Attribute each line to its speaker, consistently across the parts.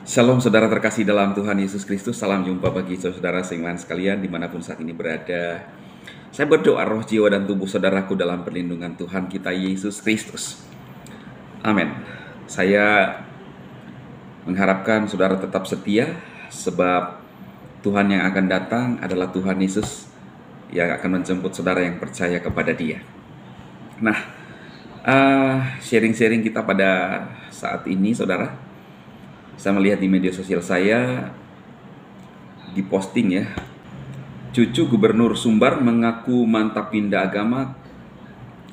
Speaker 1: Shalom saudara terkasih dalam Tuhan Yesus Kristus. Salam jumpa bagi saudara seiman sekalian dimanapun saat ini berada. Saya berdoa roh, jiwa, dan tubuh saudaraku dalam perlindungan Tuhan kita Yesus Kristus. Amin. Saya mengharapkan saudara tetap setia, sebab Tuhan yang akan datang adalah Tuhan Yesus yang akan menjemput saudara yang percaya kepada Dia. Nah, sharing-sharing kita pada saat ini saudara, saya melihat di media sosial saya diposting ya, cucu Gubernur Sumbar mengaku mantap pindah agama,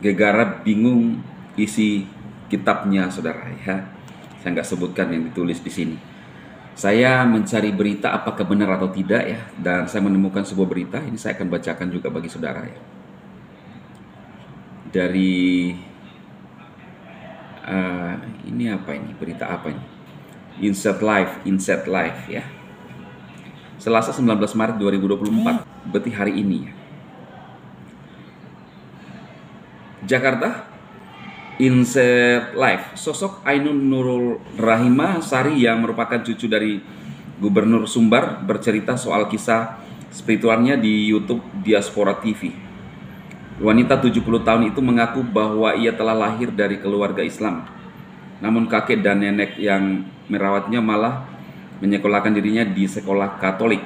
Speaker 1: gegara bingung isi kitabnya saudara ya. Saya nggak sebutkan yang ditulis di sini. Saya mencari berita apakah benar atau tidak ya, dan saya menemukan sebuah berita. Ini saya akan bacakan juga bagi saudara ya. Dari ini apa ini, berita apa ini? Insert Live ya. Selasa 19 Maret 2024, berarti hari ini ya. Jakarta, Insert Live. Sosok Ainun Nurul Rahimah Sari yang merupakan cucu dari Gubernur Sumbar bercerita soal kisah spiritualnya di YouTube Diaspora TV. Wanita 70 tahun itu mengaku bahwa ia telah lahir dari keluarga Islam. Namun kakek dan nenek yang merawatnya malah menyekolahkan dirinya di sekolah Katolik.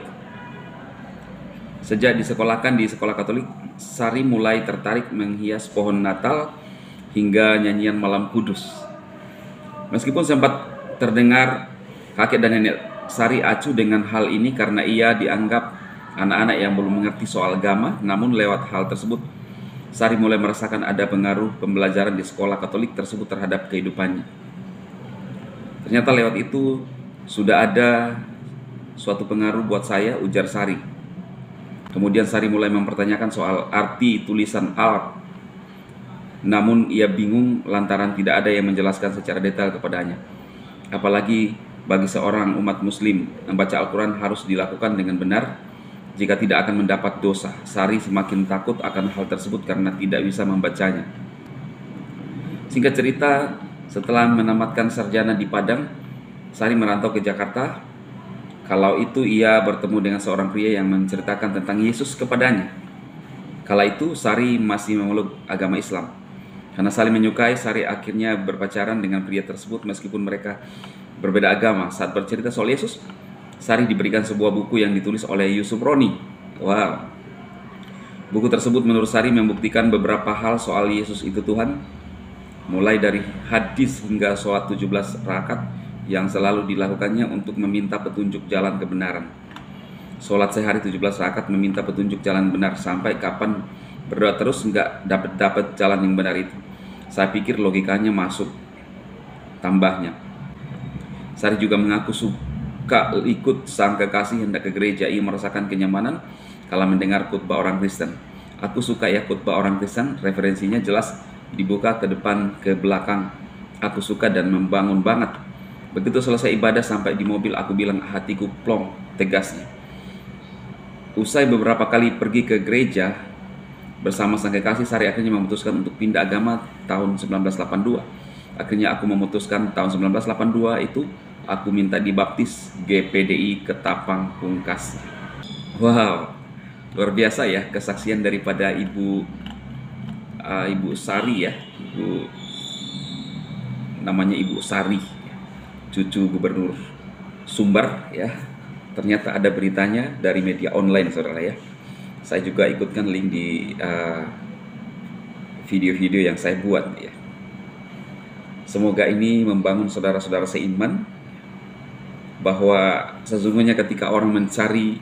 Speaker 1: Sejak disekolahkan di sekolah Katolik, Sari mulai tertarik menghias pohon Natal hingga nyanyian malam kudus. Meskipun sempat terdengar kakek dan nenek Sari acuh dengan hal ini karena ia dianggap anak-anak yang belum mengerti soal agama, namun lewat hal tersebut Sari mulai merasakan ada pengaruh pembelajaran di sekolah Katolik tersebut terhadap kehidupannya. Ternyata lewat itu sudah ada suatu pengaruh buat saya, ujar Sari. Kemudian Sari mulai mempertanyakan soal arti tulisan Al. Namun ia bingung lantaran tidak ada yang menjelaskan secara detail kepadanya. Apalagi bagi seorang umat muslim, membaca Al-Quran harus dilakukan dengan benar. Jika tidak akan mendapat dosa. Sari semakin takut akan hal tersebut karena tidak bisa membacanya. Singkat cerita, setelah menamatkan sarjana di Padang, Sari merantau ke Jakarta. Kalau itu ia bertemu dengan seorang pria yang menceritakan tentang Yesus kepadanya. Kala itu Sari masih memeluk agama Islam. Karena saling menyukai, Sari akhirnya berpacaran dengan pria tersebut meskipun mereka berbeda agama. Saat bercerita soal Yesus, Sari diberikan sebuah buku yang ditulis oleh Yusuf Roni. Wow. Buku tersebut menurut Sari membuktikan beberapa hal soal Yesus itu Tuhan, mulai dari hadis hingga sholat 17 rakaat yang selalu dilakukannya untuk meminta petunjuk jalan kebenaran. Sholat sehari 17 rakaat meminta petunjuk jalan benar, sampai kapan berdoa terus nggak dapat jalan yang benar itu. Saya pikir logikanya masuk, tambahnya. Sari juga mengaku suka ikut sang kekasih hendak ke gereja. Ia merasakan kenyamanan kala mendengar khotbah orang Kristen. Aku suka ya khotbah orang Kristen, referensinya jelas, dibuka ke depan ke belakang. Aku suka dan membangun banget. Begitu selesai ibadah sampai di mobil, aku bilang hatiku plong, tegasnya. Usai beberapa kali pergi ke gereja bersama sang kekasih, Sari akhirnya memutuskan untuk pindah agama tahun 1982. Akhirnya aku memutuskan tahun 1982 itu aku minta dibaptis GPDI Ketapang Pungkas. Wow, luar biasa ya kesaksian daripada Ibu Sari ya, namanya Ibu Sari, cucu Gubernur Sumbar ya. Ternyata ada beritanya dari media online saudara ya. Saya juga ikutkan link di video-video yang saya buat ya. Semoga ini membangun saudara-saudara seiman bahwa sesungguhnya ketika orang mencari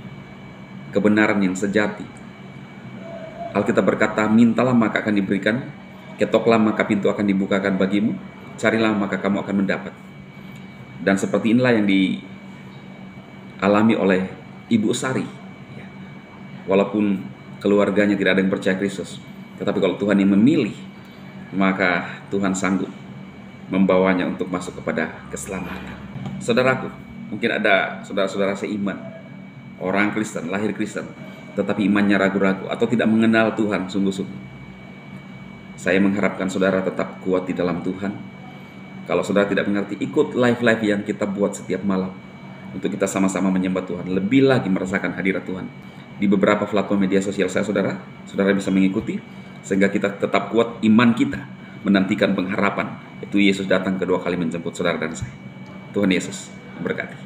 Speaker 1: kebenaran yang sejati, Alkitab berkata, mintalah maka akan diberikan, ketoklah maka pintu akan dibukakan bagimu, carilah maka kamu akan mendapat. Dan seperti inilah yang dialami oleh Ibu Sari. Walaupun keluarganya tidak ada yang percaya Kristus, tetapi kalau Tuhan yang memilih, maka Tuhan sanggup membawanya untuk masuk kepada keselamatan. Saudaraku, mungkin ada saudara-saudara seiman, orang Kristen, lahir Kristen, tetapi imannya ragu-ragu atau tidak mengenal Tuhan sungguh-sungguh. Saya mengharapkan saudara tetap kuat di dalam Tuhan. Kalau saudara tidak mengerti, ikut live-live yang kita buat setiap malam. untuk kita sama-sama menyembah Tuhan, lebih lagi merasakan hadirat Tuhan. Di beberapa platform media sosial saya, saudara bisa mengikuti, sehingga kita tetap kuat iman kita menantikan pengharapan, yaitu Yesus datang kedua kali menjemput saudara dan saya. Tuhan Yesus memberkati.